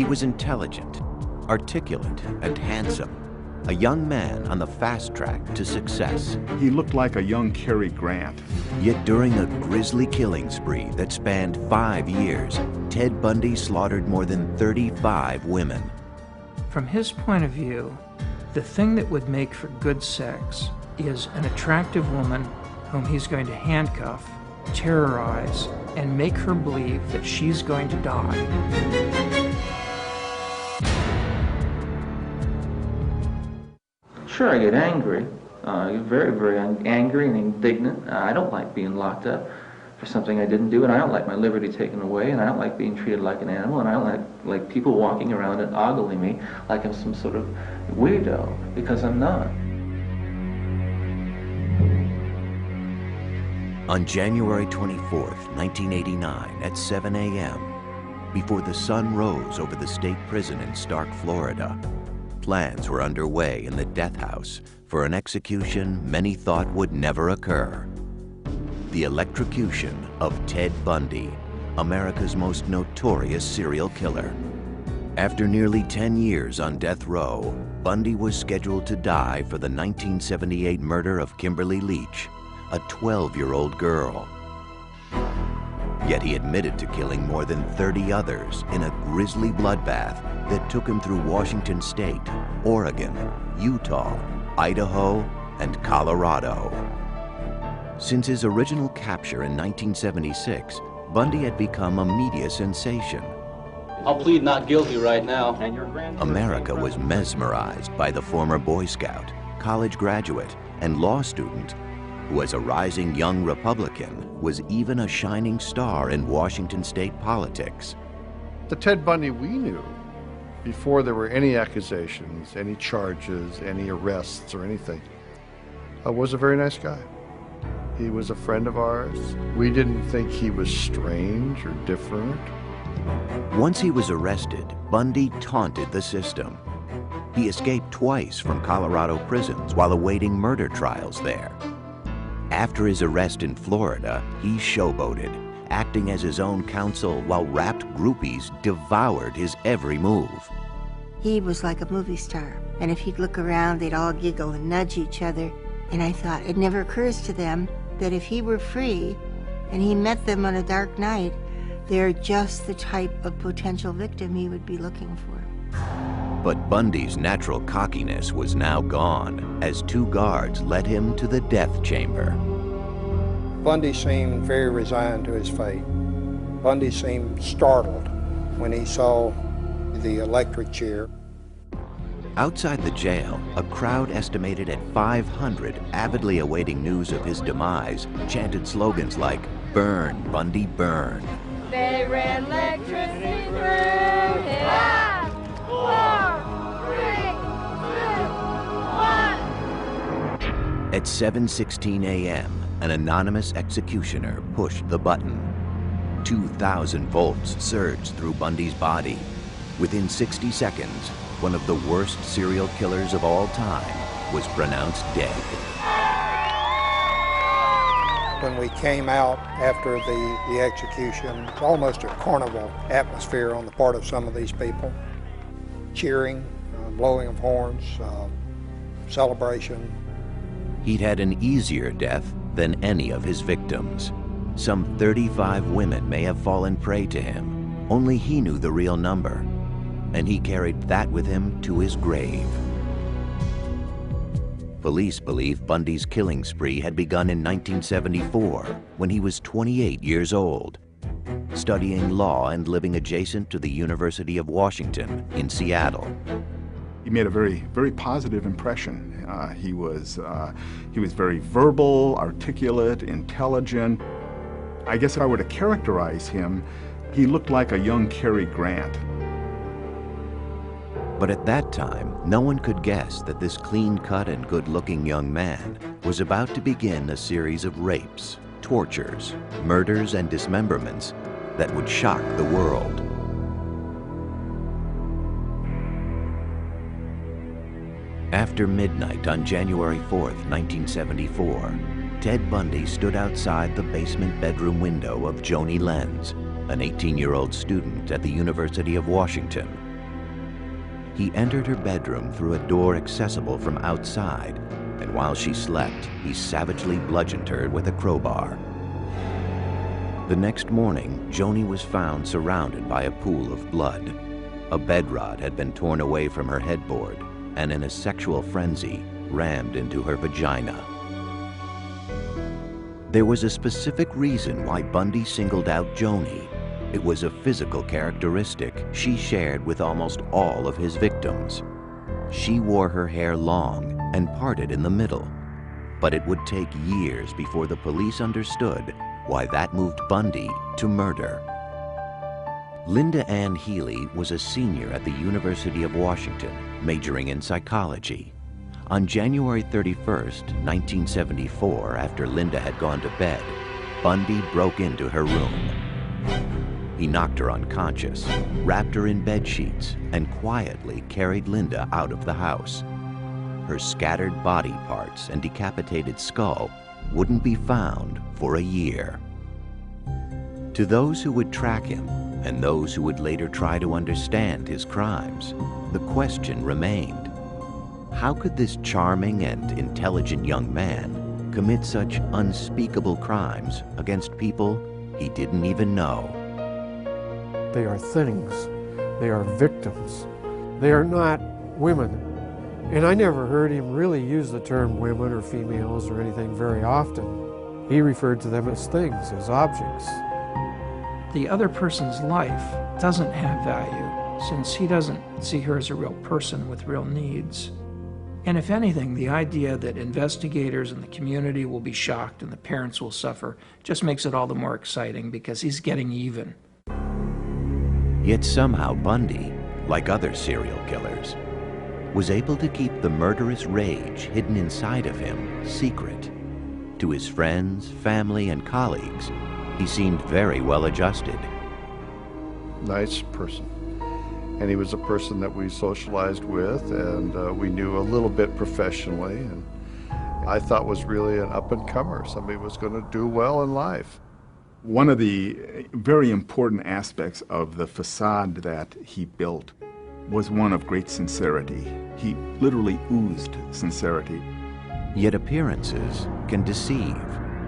was intelligent, articulate, and handsome, a young man on the fast track to success. He looked like a young Cary Grant. Yet during a grisly killing spree that spanned 5 years, Ted Bundy slaughtered more than 35 women. From his point of view, the thing that would make for good sex is an attractive woman whom he's going to handcuff, terrorize, and make her believe that she's going to die. Sure, I get angry. I get very, very angry and indignant. I don't like being locked up for something I didn't do, and I don't like my liberty taken away, and I don't like being treated like an animal, and I don't like people walking around and ogling me like I'm some sort of weirdo, because I'm not. On January 24th, 1989, at 7 a.m., before the sun rose over the state prison in Stark, Florida, plans were underway in the death house for an execution many thought would never occur. The electrocution of Ted Bundy, America's most notorious serial killer. After nearly 10 years on death row, Bundy was scheduled to die for the 1978 murder of Kimberly Leach, a 12-year-old girl. Yet he admitted to killing more than 30 others in a grisly bloodbath that took him through Washington State, Oregon, Utah, Idaho, and Colorado. Since his original capture in 1976, Bundy had become a media sensation. I'll plead not guilty right now. America was mesmerized by the former Boy Scout, college graduate, and law student who, as a rising young Republican, was even a shining star in Washington state politics. The Ted Bundy we knew, before there were any accusations, any charges, any arrests or anything, was a very nice guy. He was a friend of ours. We didn't think he was strange or different. Once he was arrested, Bundy taunted the system. He escaped twice from Colorado prisons while awaiting murder trials there. After his arrest in Florida, he showboated, acting as his own counsel while rapt groupies devoured his every move. He was like a movie star, and if he'd look around, they'd all giggle and nudge each other. And I thought, it never occurs to them that if he were free and he met them on a dark night, they're just the type of potential victim he would be looking for. But Bundy's natural cockiness was now gone as 2 guards led him to the death chamber. Bundy seemed very resigned to his fate. Bundy seemed startled when he saw the electric chair. Outside the jail, a crowd estimated at 500 avidly awaiting news of his demise chanted slogans like, "Burn, Bundy, burn." They ran electricity through his eyes. 4, 3, 2, 1. At 7:16 a.m., an anonymous executioner pushed the button. 2,000 volts surged through Bundy's body. Within 60 seconds, one of the worst serial killers of all time was pronounced dead. When we came out after the execution, almost a carnival atmosphere on the part of some of these people. Cheering, blowing of horns, celebration. He'd had an easier death than any of his victims. Some 35 women may have fallen prey to him. Only he knew the real number, and he carried that with him to his grave. Police believe Bundy's killing spree had begun in 1974, when he was 28 years old, studying law and living adjacent to the University of Washington in Seattle. He made a very, very positive impression. He was very verbal, articulate, intelligent. I guess if I were to characterize him, he looked like a young Cary Grant. But at that time, no one could guess that this clean-cut and good-looking young man was about to begin a series of rapes, tortures, murders, and dismemberments that would shock the world. After midnight on January 4th, 1974, Ted Bundy stood outside the basement bedroom window of Joni Lenz, an 18-year-old student at the University of Washington, He entered her bedroom through a door accessible from outside, and while she slept, he savagely bludgeoned her with a crowbar. The next morning, Joni was found surrounded by a pool of blood. A bed rod had been torn away from her headboard, and in a sexual frenzy, rammed into her vagina. There was a specific reason why Bundy singled out Joni. It was a physical characteristic she shared with almost all of his victims. She wore her hair long and parted in the middle, but it would take years before the police understood why that moved Bundy to murder. Linda Ann Healy was a senior at the University of Washington, majoring in psychology. On January 31st, 1974, after Linda had gone to bed, Bundy broke into her room. He knocked her unconscious, wrapped her in bed sheets, and quietly carried Linda out of the house. Her scattered body parts and decapitated skull wouldn't be found for a year. To those who would track him, and those who would later try to understand his crimes, the question remained: how could this charming and intelligent young man commit such unspeakable crimes against people he didn't even know? They are things. They are victims. They are not women. And I never heard him really use the term women or females or anything very often. He referred to them as things, as objects. The other person's life doesn't have value, since he doesn't see her as a real person with real needs. And if anything, the idea that investigators and the community will be shocked and the parents will suffer just makes it all the more exciting, because he's getting even. Yet somehow Bundy, like other serial killers, was able to keep the murderous rage hidden inside of him secret. To his friends, family, and colleagues, he seemed very well adjusted. Nice person. And he was a person that we socialized with, and we knew a little bit professionally, and I thought was really an up-and-comer, somebody who was going to do well in life. One of the very important aspects of the facade that he built was one of great sincerity. He literally oozed sincerity. Yet appearances can deceive,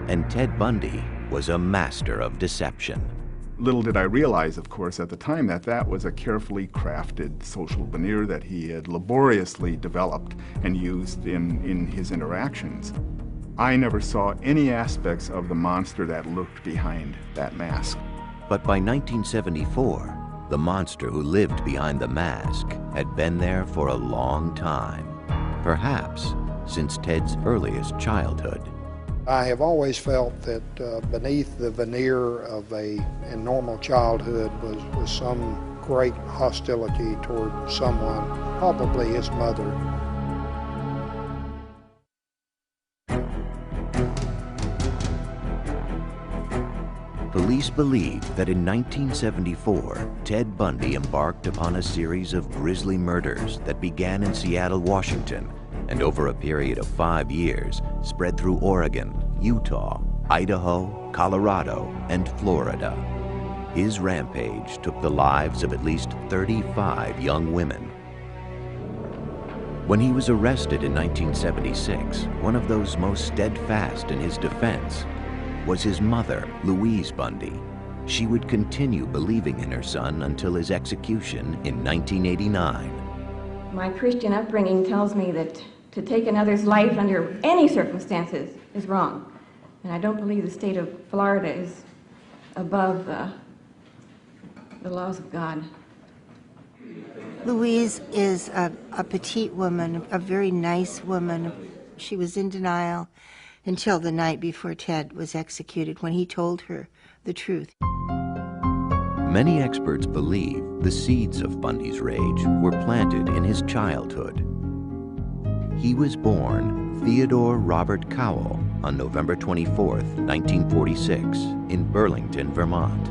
and Ted Bundy was a master of deception. Little did I realize, of course, at the time that that was a carefully crafted social veneer that he had laboriously developed and used in his interactions. I never saw any aspects of the monster that lurked behind that mask. But by 1974, the monster who lived behind the mask had been there for a long time, perhaps since Ted's earliest childhood. I have always felt that beneath the veneer of a normal childhood was some great hostility toward someone, probably his mother. Police believe that in 1974, Ted Bundy embarked upon a series of grisly murders that began in Seattle, Washington, and over a period of 5 years spread through Oregon, Utah, Idaho, Colorado, and Florida. His rampage took the lives of at least 35 young women. When he was arrested in 1976, one of those most steadfast in his defense was his mother, Louise Bundy. She would continue believing in her son until his execution in 1989. My Christian upbringing tells me that to take another's life under any circumstances is wrong. And I don't believe the state of Florida is above the laws of God. Louise is a petite woman, a very nice woman. She was in denial until the night before Ted was executed, when he told her the truth. Many experts believe the seeds of Bundy's rage were planted in his childhood. He was born Theodore Robert Cowell on November 24, 1946, in Burlington, Vermont.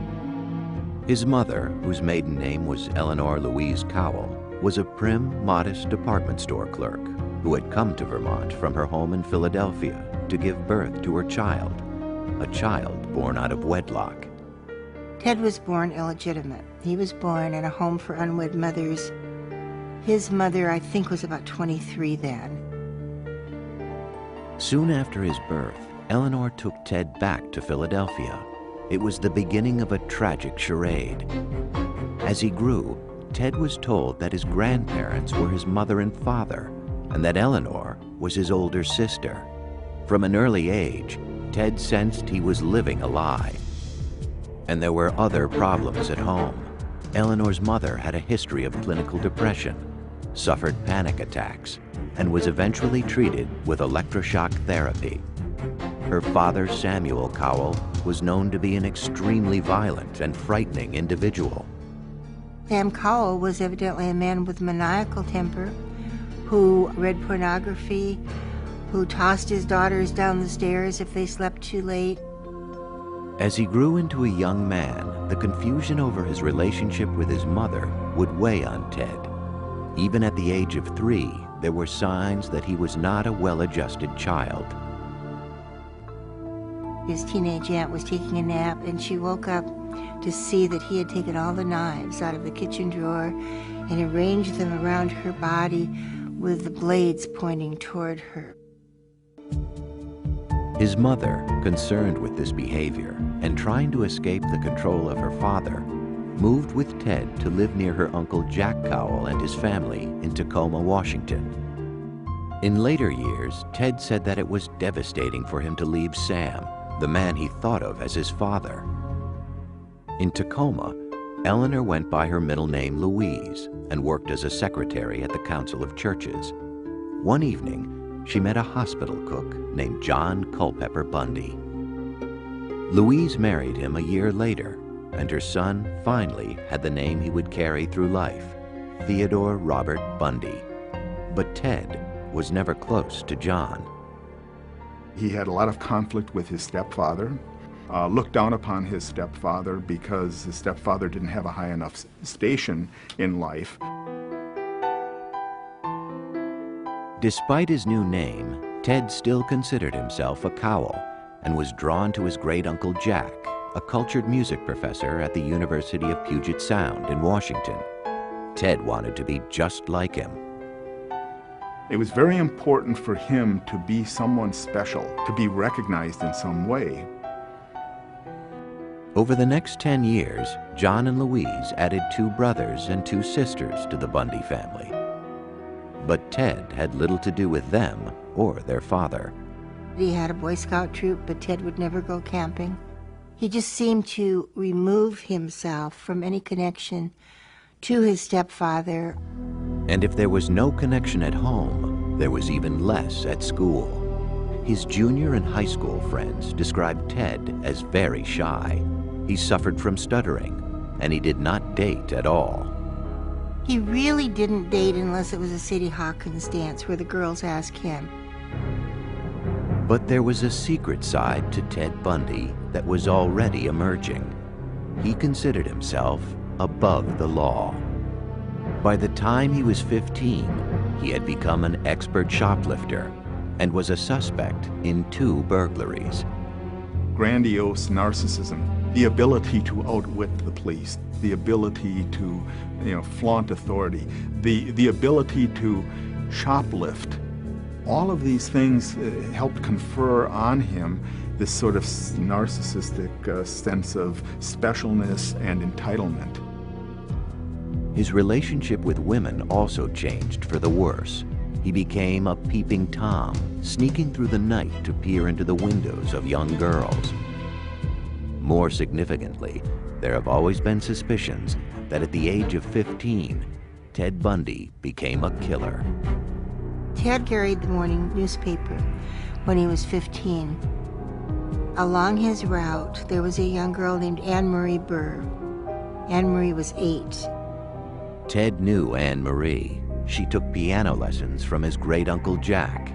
His mother, whose maiden name was Eleanor Louise Cowell, was a prim, modest department store clerk who had come to Vermont from her home in Philadelphia to give birth to her child, a child born out of wedlock. Ted was born illegitimate. He was born in a home for unwed mothers. His mother, I think, was about 23 then. Soon after his birth, Eleanor took Ted back to Philadelphia. It was the beginning of a tragic charade. As he grew, Ted was told that his grandparents were his mother and father, and that Eleanor was his older sister. From an early age, Ted sensed he was living a lie. And there were other problems at home. Eleanor's mother had a history of clinical depression, suffered panic attacks, and was eventually treated with electroshock therapy. Her father, Samuel Cowell, was known to be an extremely violent and frightening individual. Sam Cowell was evidently a man with maniacal temper, who read pornography, who tossed his daughters down the stairs if they slept too late. As he grew into a young man, the confusion over his relationship with his mother would weigh on Ted. Even at the age of 3, there were signs that he was not a well-adjusted child. His teenage aunt was taking a nap, and she woke up to see that he had taken all the knives out of the kitchen drawer and arranged them around her body with the blades pointing toward her. His mother, concerned with this behavior and trying to escape the control of her father, moved with Ted to live near her Uncle Jack Cowell and his family in Tacoma, Washington. In later years, Ted said that it was devastating for him to leave Sam, the man he thought of as his father. In Tacoma, Eleanor went by her middle name Louise and worked as a secretary at the Council of Churches. One evening, she met a hospital cook named John Culpepper Bundy. Louise married him a year later, and her son finally had the name he would carry through life, Theodore Robert Bundy. But Ted was never close to John. He had a lot of conflict with his stepfather, looked down upon his stepfather because his stepfather didn't have a high enough station in life. Despite his new name, Ted still considered himself a Cowell and was drawn to his great-uncle Jack, a cultured music professor at the University of Puget Sound in Washington. Ted wanted to be just like him. It was very important for him to be someone special, to be recognized in some way. Over the next 10 years, John and Louise added 2 brothers and 2 sisters to the Bundy family. But Ted had little to do with them or their father. He had a Boy Scout troop, but Ted would never go camping. He just seemed to remove himself from any connection to his stepfather. And if there was no connection at home, there was even less at school. His junior and high school friends described Ted as very shy. He suffered from stuttering, and he did not date at all. He really didn't date unless it was a Sadie Hawkins dance where the girls asked him. But there was a secret side to Ted Bundy that was already emerging. He considered himself above the law. By the time he was 15, he had become an expert shoplifter and was a suspect in 2 burglaries. Grandiose narcissism, the ability to outwit the police, the ability to, flaunt authority, the ability to shoplift. All of these things helped confer on him this sort of narcissistic sense of specialness and entitlement. His relationship with women also changed for the worse. He became a peeping Tom, sneaking through the night to peer into the windows of young girls. More significantly, there have always been suspicions that at the age of 15, Ted Bundy became a killer. Ted carried the morning newspaper when he was 15. Along his route, there was a young girl named Anne Marie Burr. Anne Marie was 8. Ted knew Anne Marie. She took piano lessons from his great-uncle Jack.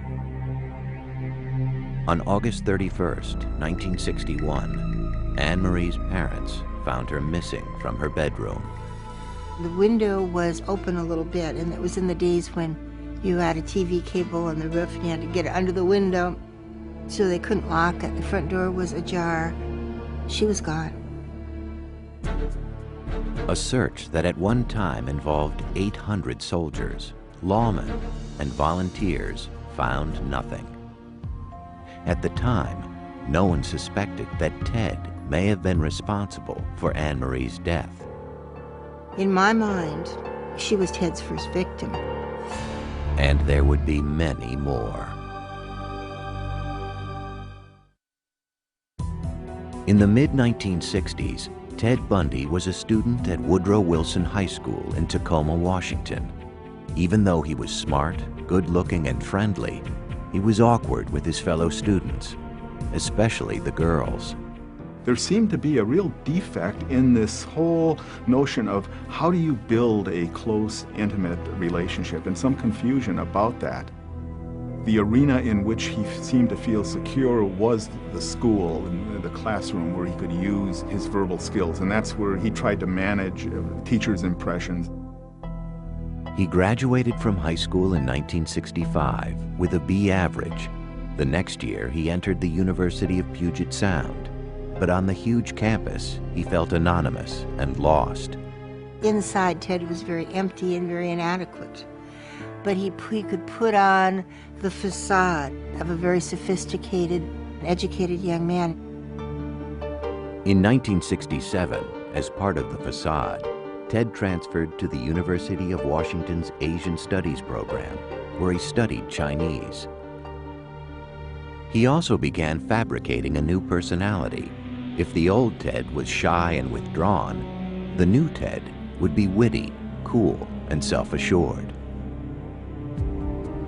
On August 31st, 1961, Anne Marie's parents found her missing from her bedroom. The window was open a little bit, and it was in the days when you had a TV cable on the roof and you had to get it under the window, so they couldn't lock it. The front door was ajar. She was gone. A search that at one time involved 800 soldiers, lawmen, and volunteers found nothing. At the time, no one suspected that Ted may have been responsible for Anne Marie's death. In my mind, she was Ted's first victim. And there would be many more. In the mid-1960s, Ted Bundy was a student at Woodrow Wilson High School in Tacoma, Washington. Even though he was smart, good-looking, and friendly, he was awkward with his fellow students, especially the girls. There seemed to be a real defect in this whole notion of how do you build a close, intimate relationship, and some confusion about that. The arena in which he seemed to feel secure was the school and the classroom where he could use his verbal skills, and that's where he tried to manage teachers' impressions. He graduated from high school in 1965 with a B average. The next year, he entered the University of Puget Sound. But on the huge campus, he felt anonymous and lost. Inside, Ted was very empty and very inadequate. But he could put on the facade of a very sophisticated, educated young man. In 1967, as part of the facade, Ted transferred to the University of Washington's Asian Studies program, where he studied Chinese. He also began fabricating a new personality. If the old Ted was shy and withdrawn, the new Ted would be witty, cool, and self-assured.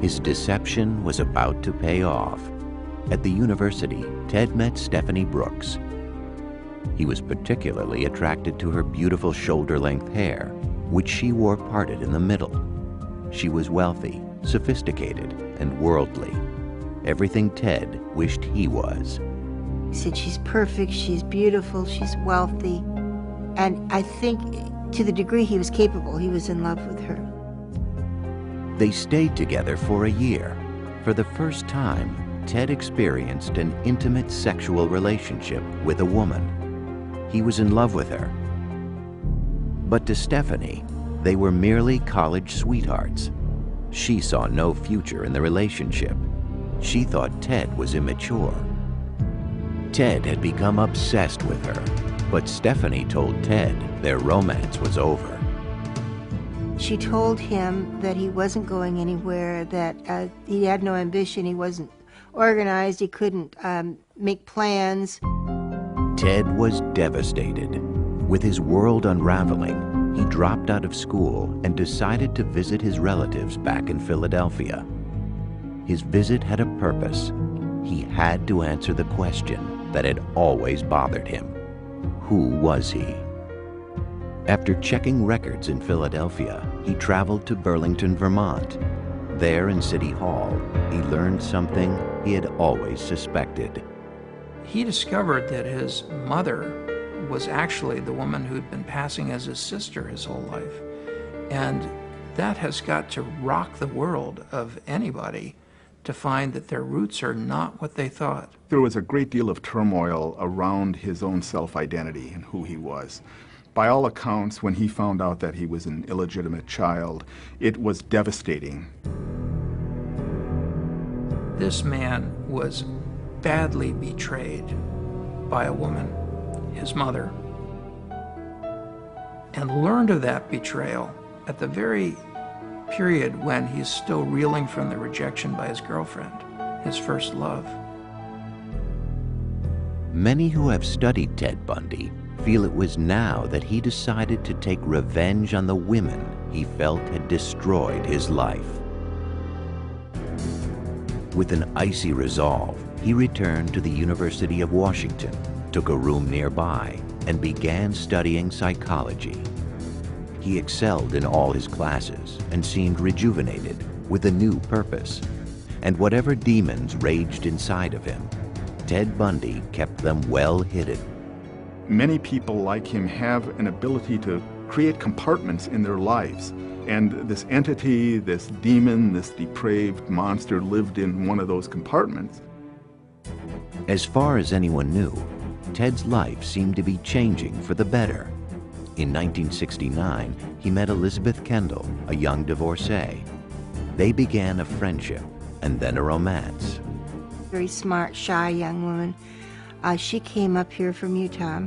His deception was about to pay off. At the university, Ted met Stephanie Brooks. He was particularly attracted to her beautiful shoulder-length hair, which she wore parted in the middle. She was wealthy, sophisticated, and worldly. Everything Ted wished he was. He said, she's perfect, she's beautiful, she's wealthy. And I think to the degree he was capable, he was in love with her. They stayed together for a year. For the first time, Ted experienced an intimate sexual relationship with a woman. He was in love with her. But to Stephanie, they were merely college sweethearts. She saw no future in the relationship. She thought Ted was immature. Ted had become obsessed with her, but Stephanie told Ted their romance was over. She told him that he wasn't going anywhere, that he had no ambition, he wasn't organized, he couldn't make plans. Ted was devastated. With his world unraveling, he dropped out of school and decided to visit his relatives back in Philadelphia. His visit had a purpose. He had to answer the question that had always bothered him. Who was he? After checking records in Philadelphia, he traveled to Burlington, Vermont. There in City Hall, he learned something he had always suspected. He discovered that his mother was actually the woman who'd been passing as his sister his whole life. And that has got to rock the world of anybody, to find that their roots are not what they thought. There was a great deal of turmoil around his own self-identity and who he was. By all accounts, when he found out that he was an illegitimate child, it was devastating. This man was badly betrayed by a woman, his mother, and learned of that betrayal at the very period when he's still reeling from the rejection by his girlfriend, his first love. Many who have studied Ted Bundy feel it was now that he decided to take revenge on the women he felt had destroyed his life. With an icy resolve, he returned to the University of Washington, took a room nearby, and began studying psychology. He excelled in all his classes and seemed rejuvenated with a new purpose. And whatever demons raged inside of him, Ted Bundy kept them well hidden. Many people like him have an ability to create compartments in their lives. And this entity, this demon, this depraved monster lived in one of those compartments. As far as anyone knew, Ted's life seemed to be changing for the better. In 1969, he met Elizabeth Kendall, a young divorcee. They began a friendship and then a romance. Very smart, shy young woman. She came up here from Utah.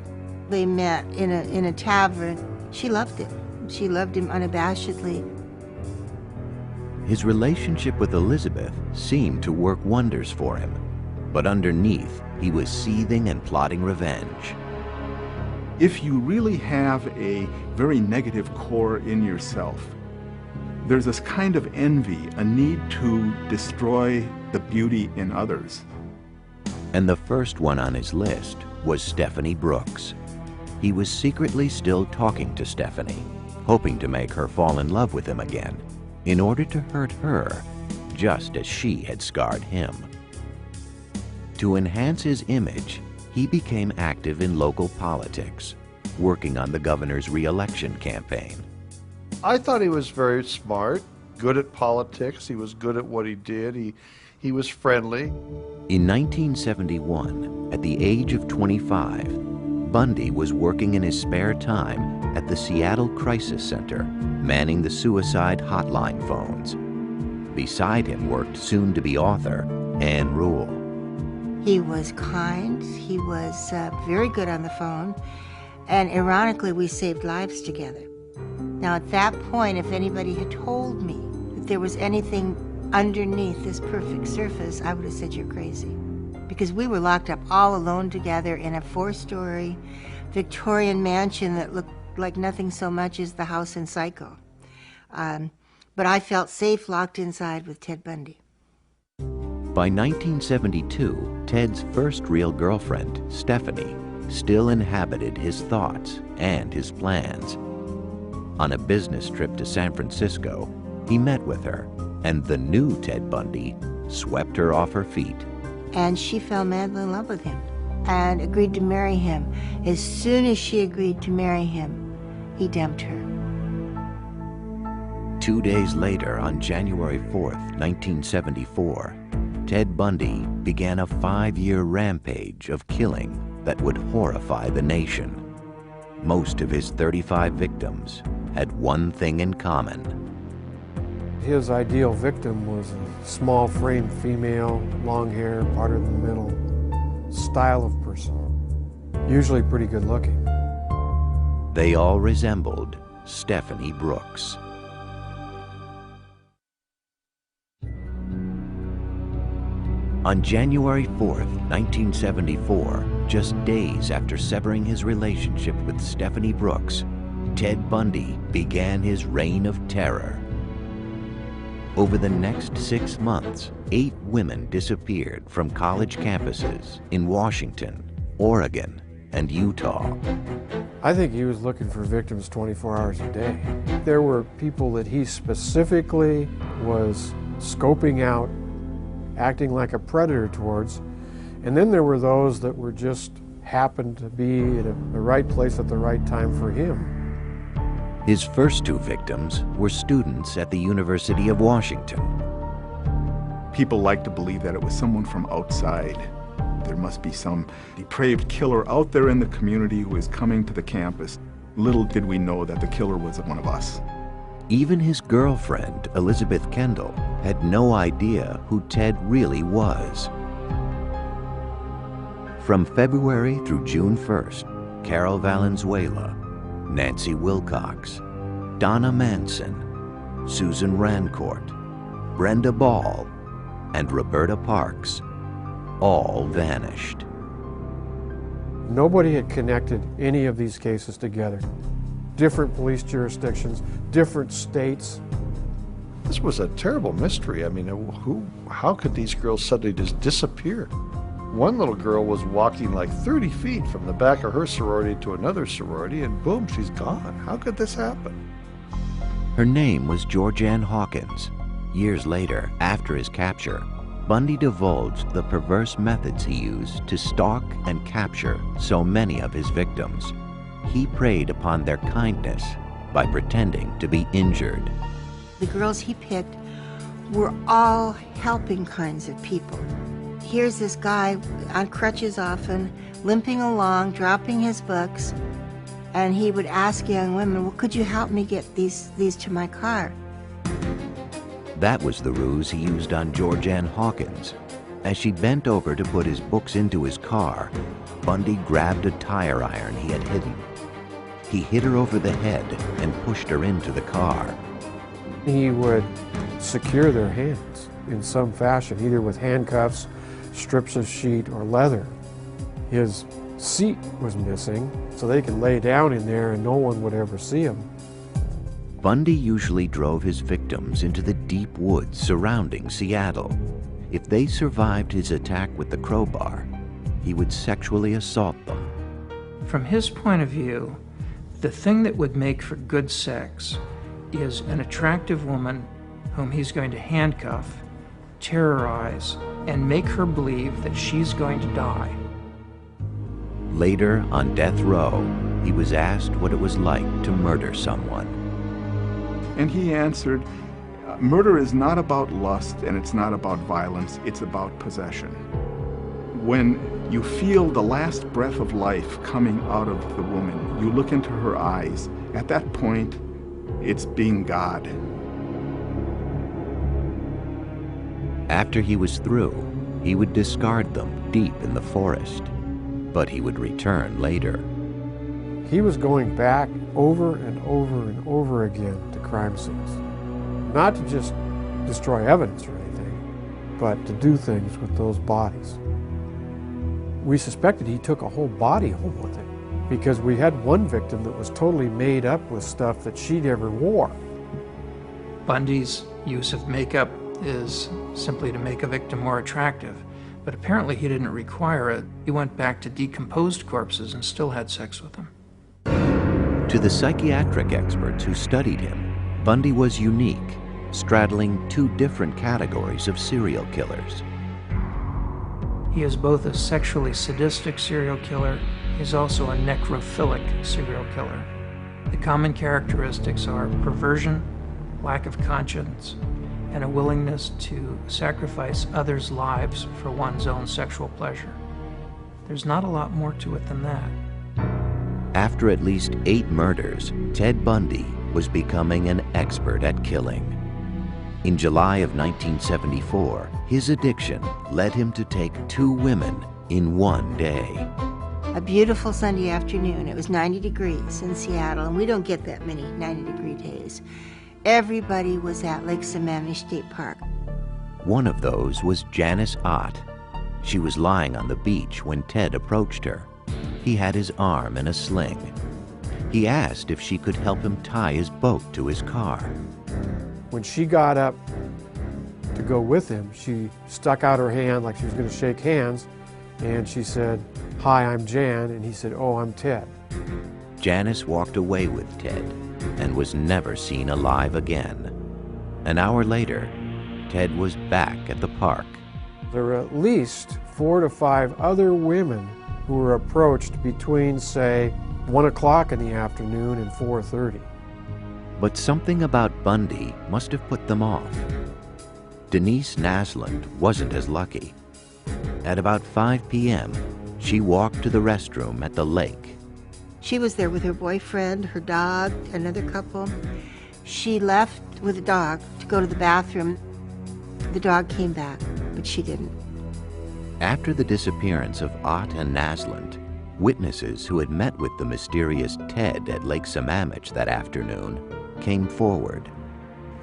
They met in a tavern. She loved him. She loved him unabashedly. His relationship with Elizabeth seemed to work wonders for him, but underneath, he was seething and plotting revenge. If you really have a very negative core in yourself, there's this kind of envy, a need to destroy the beauty in others. And the first one on his list was Stephanie Brooks. He was secretly still talking to Stephanie, hoping to make her fall in love with him again, in order to hurt her, just as she had scarred him. To enhance his image, he became active in local politics, working on the governor's re-election campaign. I thought he was very smart, good at politics. He was good at what he did. He was friendly. In 1971, at the age of 25, Bundy was working in his spare time at the Seattle Crisis Center, manning the suicide hotline phones. Beside him worked soon-to-be author Ann Rule. He was kind. He was very good on the phone. And ironically, we saved lives together. Now, at that point, if anybody had told me that there was anything underneath this perfect surface, I would have said, you're crazy. Because we were locked up all alone together in a 4-story Victorian mansion that looked like nothing so much as the house in Psycho. But I felt safe locked inside with Ted Bundy. By 1972, Ted's first real girlfriend, Stephanie, still inhabited his thoughts and his plans. On a business trip to San Francisco, he met with her, and the new Ted Bundy swept her off her feet. And she fell madly in love with him and agreed to marry him. As soon as she agreed to marry him, he dumped her. 2 days later, on January 4th, 1974, Ted Bundy began a 5-year rampage of killing that would horrify the nation. Most of his 35 victims had one thing in common. His ideal victim was a small-framed female, long hair, parted in the middle, style of person, usually pretty good-looking. They all resembled Stephanie Brooks. On January 4th, 1974, just days after severing his relationship with Stephanie Brooks, Ted Bundy began his reign of terror. Over the next 6 months, 8 women disappeared from college campuses in Washington, Oregon, and Utah. I think he was looking for victims 24 hours a day. There were people that he specifically was scoping out, acting like a predator towards, and then there were those that were just happened to be at the right place at the right time for him. His first 2 victims were students at the University of Washington. People like to believe that it was someone from outside. There must be some depraved killer out there in the community who is coming to the campus. Little did we know that the killer was one of us. Even his girlfriend, Elizabeth Kendall, had no idea who Ted really was. From February through June 1st, Carol Valenzuela, Nancy Wilcox, Donna Manson, Susan Rancourt, Brenda Ball, and Roberta Parks all vanished. Nobody had connected any of these cases together. Different police jurisdictions, different states. This was a terrible mystery. I mean, how could these girls suddenly just disappear? One little girl was walking like 30 feet from the back of her sorority to another sorority, and boom, she's gone. How could this happen? Her name was Georgianne Hawkins. Years later, after his capture, Bundy divulged the perverse methods he used to stalk and capture so many of his victims. He preyed upon their kindness by pretending to be injured. The girls he picked were all helping kinds of people. Here's this guy on crutches often, limping along, dropping his books, And he would ask young women, well, could you help me get these to my car? That was the ruse he used on Georgianne Hawkins. As she bent over to put his books into his car, Bundy grabbed a tire iron he had hidden. He hit her over the head and pushed her into the car. He would secure their hands in some fashion, either with handcuffs, strips of sheet, or leather. His seat was missing, so they could lay down in there and no one would ever see him. Bundy usually drove his victims into the deep woods surrounding Seattle. If they survived his attack with the crowbar, he would sexually assault them. From his point of view, the thing that would make for good sex is an attractive woman whom he's going to handcuff, terrorize, and make her believe that she's going to die. Later, on death row, he was asked what it was like to murder someone. And he answered, murder is not about lust and it's not about violence, it's about possession. When you feel the last breath of life coming out of the woman, you look into her eyes. At that point, it's being God. After he was through, he would discard them deep in the forest, but he would return later. He was going back over and over and over again to crime scenes. Not to just destroy evidence or anything, but to do things with those bodies. We suspected he took a whole body home with him because we had one victim that was totally made up with stuff that she never wore. Bundy's use of makeup is simply to make a victim more attractive, but apparently he didn't require it. He went back to decomposed corpses and still had sex with them. To the psychiatric experts who studied him, Bundy was unique, straddling two different categories of serial killers. He is both a sexually sadistic serial killer. He's also a necrophilic serial killer. The common characteristics are perversion, lack of conscience, and a willingness to sacrifice others' lives for one's own sexual pleasure. There's not a lot more to it than that. After at least 8 murders, Ted Bundy was becoming an expert at killing. In July of 1974, his addiction led him to take 2 women in one day. A beautiful Sunday afternoon. It was 90 degrees in Seattle, and we don't get that many 90-degree days. Everybody was at Lake Sammamish State Park. One of those was Janice Ott. She was lying on the beach when Ted approached her. He had his arm in a sling. He asked if she could help him tie his boat to his car. When she got up to go with him, she stuck out her hand like she was going to shake hands, and she said, "Hi, I'm Jan," and he said, "Oh, I'm Ted." Janice walked away with Ted and was never seen alive again. An hour later, Ted was back at the park. There were at least 4 to 5 other women who were approached between, say, 1 o'clock in the afternoon and 4:30. But something about Bundy must have put them off. Denise Naslund wasn't as lucky. At about 5 p.m., she walked to the restroom at the lake. She was there with her boyfriend, her dog, another couple. She left with the dog to go to the bathroom. The dog came back, but she didn't. After the disappearance of Ott and Naslund, witnesses who had met with the mysterious Ted at Lake Sammamish that afternoon came forward.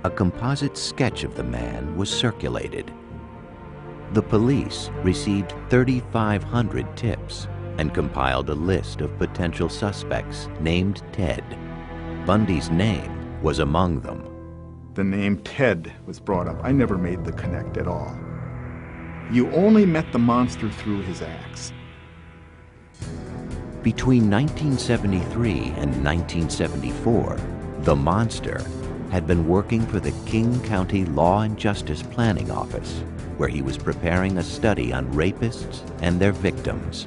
A composite sketch of the man was circulated. The police received 3,500 tips and compiled a list of potential suspects named Ted. Bundy's name was among them. The name Ted was brought up. I never made the connect at all. You only met the monster through his acts. Between 1973 and 1974, the monster had been working for the King County Law and Justice Planning Office, where he was preparing a study on rapists and their victims.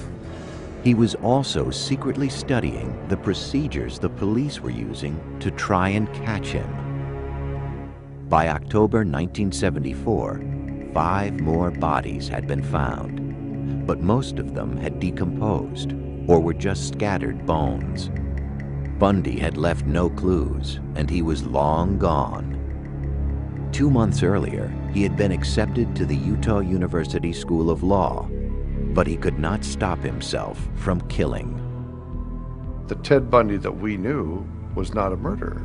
He was also secretly studying the procedures the police were using to try and catch him. By October 1974, 5 more bodies had been found, but most of them had decomposed or were just scattered bones. Bundy had left no clues, and he was long gone. 2 months earlier, he had been accepted to the Utah University School of Law, but he could not stop himself from killing. The Ted Bundy that we knew was not a murderer,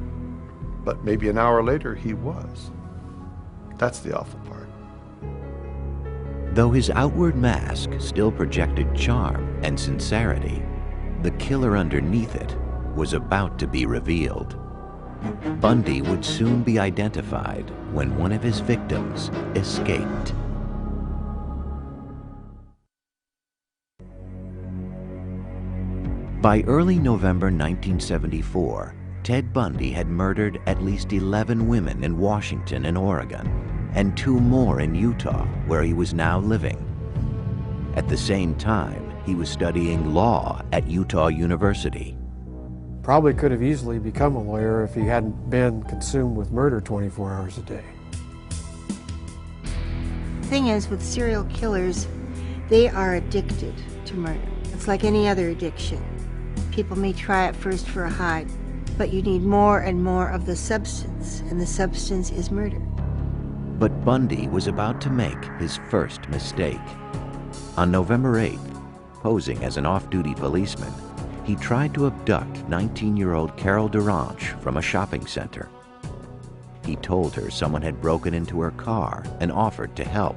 but maybe an hour later he was. That's the awful part. Though his outward mask still projected charm and sincerity, the killer underneath it was about to be revealed. Bundy would soon be identified when one of his victims escaped. By early November 1974, Ted Bundy had murdered at least 11 women in Washington and Oregon, and 2 more in Utah, where he was now living. At the same time, he was studying law at Utah University. Probably could have easily become a lawyer if he hadn't been consumed with murder 24 hours a day. The thing is, with serial killers, they are addicted to murder. It's like any other addiction. People may try it first for a high, but you need more and more of the substance, and the substance is murder. But Bundy was about to make his first mistake. On November 8th, posing as an off-duty policeman, he tried to abduct 19-year-old Carol DeRanche from a shopping center. He told her someone had broken into her car and offered to help.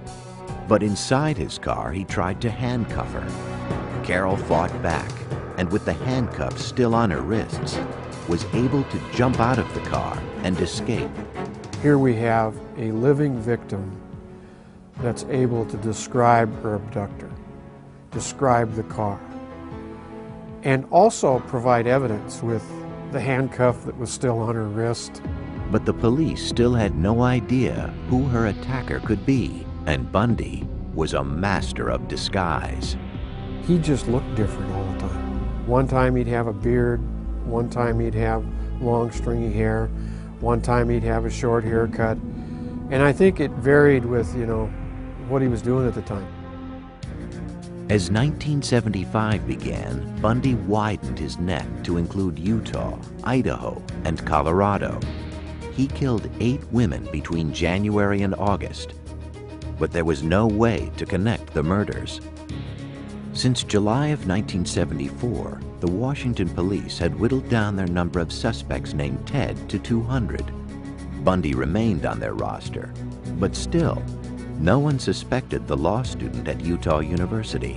But inside his car, he tried to handcuff her. Carol fought back, and with the handcuffs still on her wrists, was able to jump out of the car and escape. Here we have a living victim that's able to describe her abductor, describe the car, and also provide evidence with the handcuff that was still on her wrist. But the police still had no idea who her attacker could be, and Bundy was a master of disguise. He just looked different all the time. One time he'd have a beard, one time he'd have long stringy hair, one time he'd have a short haircut, and I think it varied with, what he was doing at the time. As 1975 began, Bundy widened his net to include Utah, Idaho, and Colorado. He killed 8 women between January and August, but there was no way to connect the murders. Since July of 1974, the Washington police had whittled down their number of suspects named Ted to 200. Bundy remained on their roster, but still, no one suspected the law student at Utah University.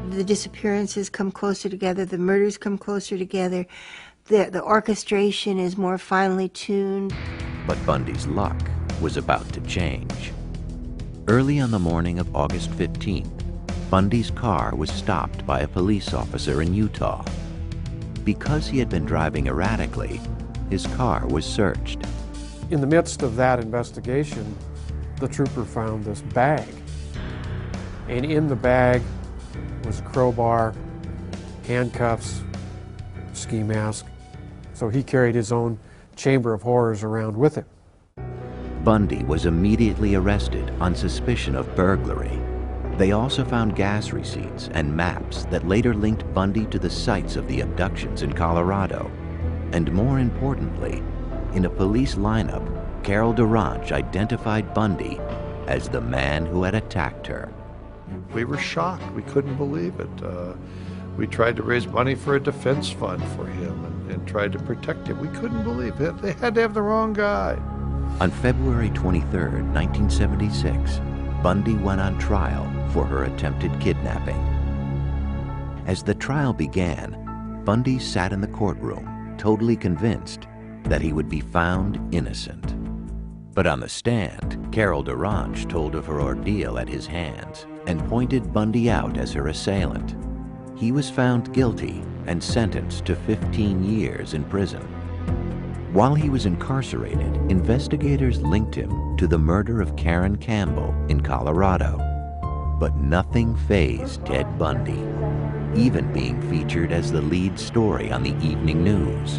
The disappearances come closer together, the murders come closer together, the orchestration is more finely tuned. But Bundy's luck was about to change. Early on the morning of August 15th, Bundy's car was stopped by a police officer in Utah. Because he had been driving erratically, his car was searched. In the midst of that investigation, the trooper found this bag. And in the bag was a crowbar, handcuffs, ski mask. So he carried his own chamber of horrors around with him. Bundy was immediately arrested on suspicion of burglary. They also found gas receipts and maps that later linked Bundy to the sites of the abductions in Colorado. And more importantly, in a police lineup, Carol DeRanche identified Bundy as the man who had attacked her. We were shocked. We couldn't believe it. We tried to raise money for a defense fund for him and tried to protect him. We couldn't believe it. They had to have the wrong guy. On February 23, 1976, Bundy went on trial for her attempted kidnapping. As the trial began, Bundy sat in the courtroom, totally convinced that he would be found innocent. But on the stand, Carol DeRanche told of her ordeal at his hands and pointed Bundy out as her assailant. He was found guilty and sentenced to 15 years in prison. While he was incarcerated, investigators linked him to the murder of Karen Campbell in Colorado. But nothing fazed Ted Bundy, even being featured as the lead story on the evening news.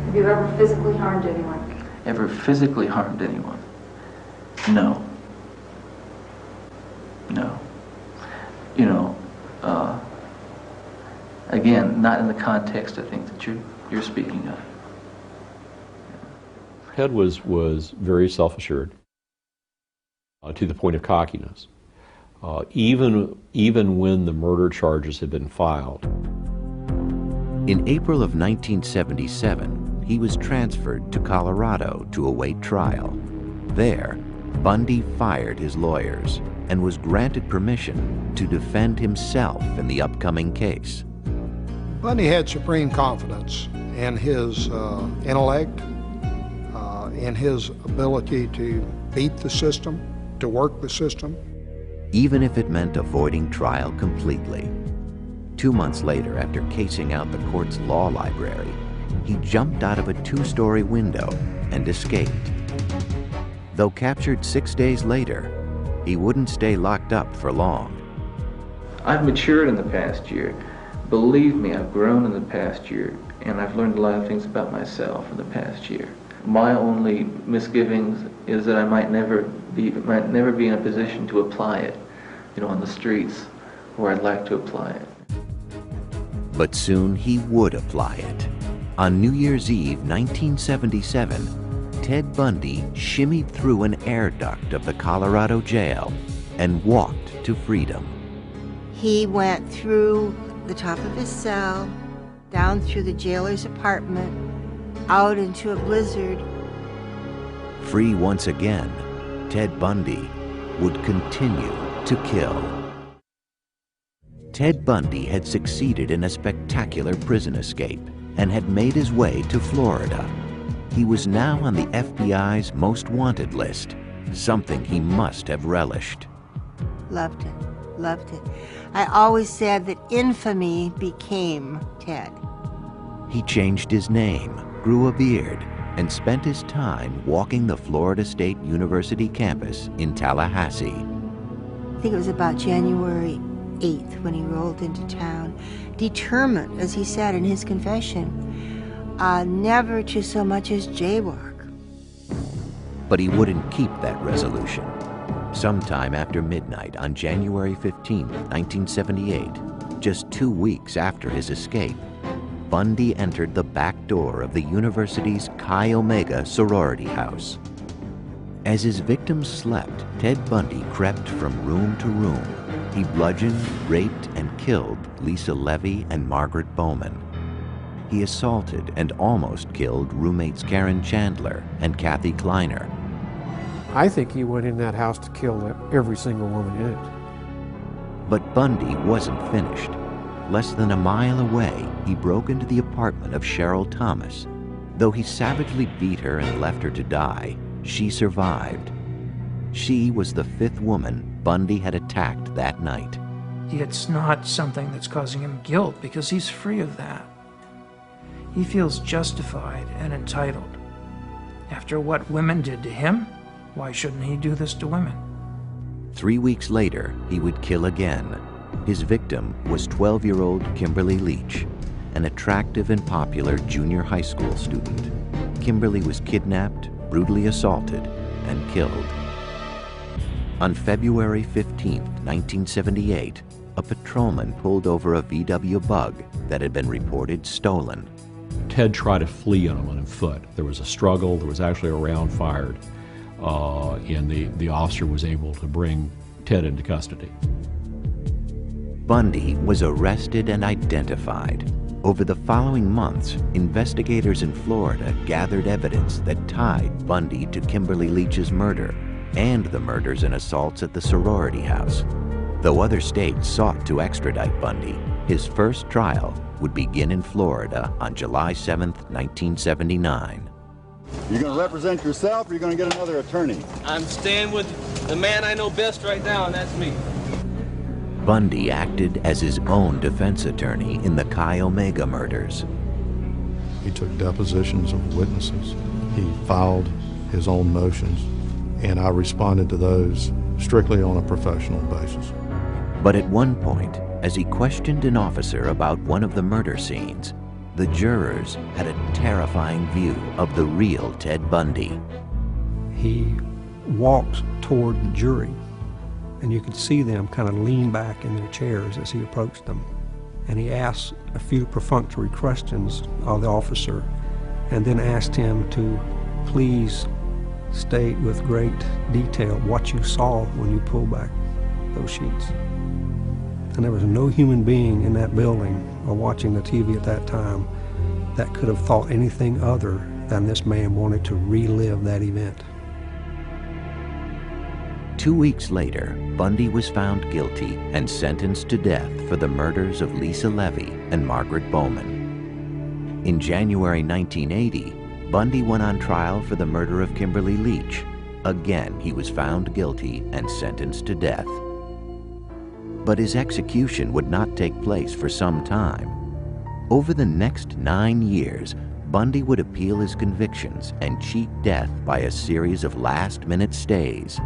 Have you ever physically harmed anyone? Ever physically harmed anyone? No. No. Again, not in the context, I think, that you're speaking of. Ted was very self-assured to the point of cockiness. Even when the murder charges had been filed. In April of 1977, he was transferred to Colorado to await trial. There, Bundy fired his lawyers and was granted permission to defend himself in the upcoming case. Bundy had supreme confidence in his intellect, in his ability to beat the system, to work the system. Even if it meant avoiding trial completely. 2 months later, after casing out the court's law library, he jumped out of a 2-story window and escaped. Though captured 6 days later, he wouldn't stay locked up for long. I've matured in the past year. Believe me, I've grown in the past year, and I've learned a lot of things about myself in the past year. My only misgivings is that I might never be in a position to apply it, on the streets where I'd like to apply it. But soon he would apply it. On New Year's Eve, 1977, Ted Bundy shimmied through an air duct of the Colorado jail and walked to freedom. He went through the top of his cell, down through the jailer's apartment, out into a blizzard. Free once again, Ted Bundy would continue to kill. Ted Bundy had succeeded in a spectacular prison escape and had made his way to Florida. He was now on the FBI's most wanted list, something he must have relished. Loved it, loved it. I always said that infamy became Ted. He changed his name, grew a beard, and spent his time walking the Florida State University campus in Tallahassee. I think it was about January 8th when he rolled into town, determined, as he said in his confession, never to so much as jaywalk. But he wouldn't keep that resolution. Sometime after midnight on January 15, 1978, just 2 weeks after his escape, Bundy entered the back door of the university's Chi Omega sorority house. As his victims slept, Ted Bundy crept from room to room. He bludgeoned, raped, and killed Lisa Levy and Margaret Bowman. He assaulted and almost killed roommates Karen Chandler and Kathy Kleiner. I think he went in that house to kill every single woman in it. But Bundy wasn't finished. Less than a mile away, he broke into the apartment of Cheryl Thomas. Though he savagely beat her and left her to die, she survived. She was the 5th woman Bundy had attacked that night. It's not something that's causing him guilt because he's free of that. He feels justified and entitled. After what women did to him, why shouldn't he do this to women? 3 weeks later, he would kill again. His victim was 12-year-old Kimberly Leach, an attractive and popular junior high school student. Kimberly was kidnapped, brutally assaulted, and killed. On February 15, 1978, a patrolman pulled over a VW Bug that had been reported stolen. Ted tried to flee on foot. There was a struggle, there was actually a round fired, and the officer was able to bring Ted into custody. Bundy was arrested and identified. Over the following months, investigators in Florida gathered evidence that tied Bundy to Kimberly Leach's murder and the murders and assaults at the sorority house. Though other states sought to extradite Bundy, his first trial would begin in Florida on July 7, 1979. You going to represent yourself, or you going to get another attorney? I'm staying with the man I know best right now, and that's me. Bundy acted as his own defense attorney in the Chi Omega murders. He took depositions of witnesses. He filed his own motions, and I responded to those strictly on a professional basis. But at one point, as he questioned an officer about one of the murder scenes, the jurors had a terrifying view of the real Ted Bundy. He walked toward the jury, and you could see them kind of lean back in their chairs as he approached them. and he asked a few perfunctory questions of the officer, and then asked him to please state with great detail what you saw when you pulled back those sheets. And there was no human being in that building or watching the TV at that time that could have thought anything other than this man wanted to relive that event. 2 weeks later, Bundy was found guilty and sentenced to death for the murders of Lisa Levy and Margaret Bowman. In January 1980, Bundy went on trial for the murder of Kimberly Leach. Again, he was found guilty and sentenced to death. But his execution would not take place for some time. Over the next 9 years, Bundy would appeal his convictions and cheat death by a series of last-minute stays,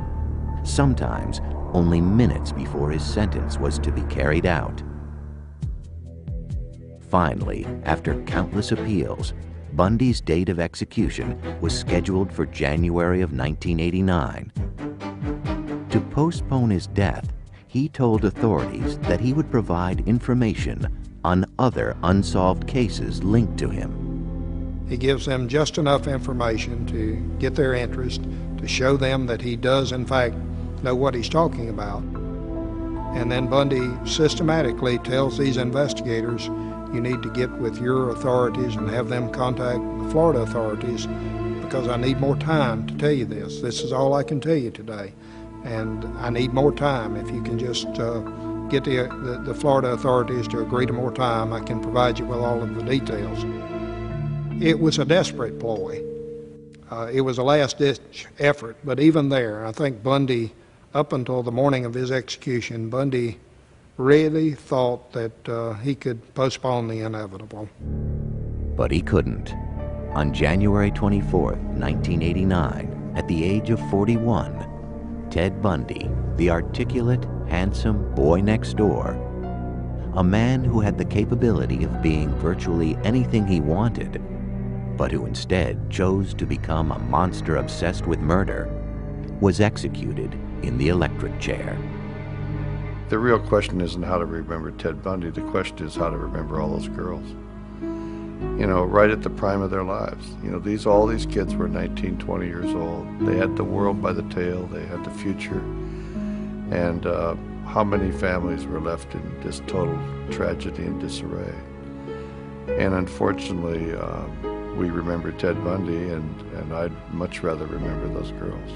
sometimes only minutes before his sentence was to be carried out. Finally, after countless appeals, Bundy's date of execution was scheduled for January of 1989. To postpone his death, he told authorities that he would provide information on other unsolved cases linked to him. He gives them just enough information to get their interest, to show them that he does, in fact, know what he's talking about. And then Bundy systematically tells these investigators, you need to get with your authorities and have them contact the Florida authorities because I need more time to tell you this. This is all I can tell you today. And I need more time. If you can just get the Florida authorities to agree to more time, I can provide you with all of the details. It was a desperate ploy. It was a last-ditch effort, but even there, I think Bundy, up until the morning of his execution, Bundy really thought that he could postpone the inevitable. But he couldn't. On January 24th, 1989, at the age of 41, Ted Bundy, the articulate, handsome boy next door, a man who had the capability of being virtually anything he wanted, but who instead chose to become a monster obsessed with murder, was executed in the electric chair. The real question isn't how to remember Ted Bundy. The question is how to remember all those girls. You know, right at the prime of their lives. You know, all these kids were 19, 20 years old. They had the world by the tail. They had the future. And how many families were left in just total tragedy and disarray? And unfortunately, we remember Ted Bundy, and I'd much rather remember those girls.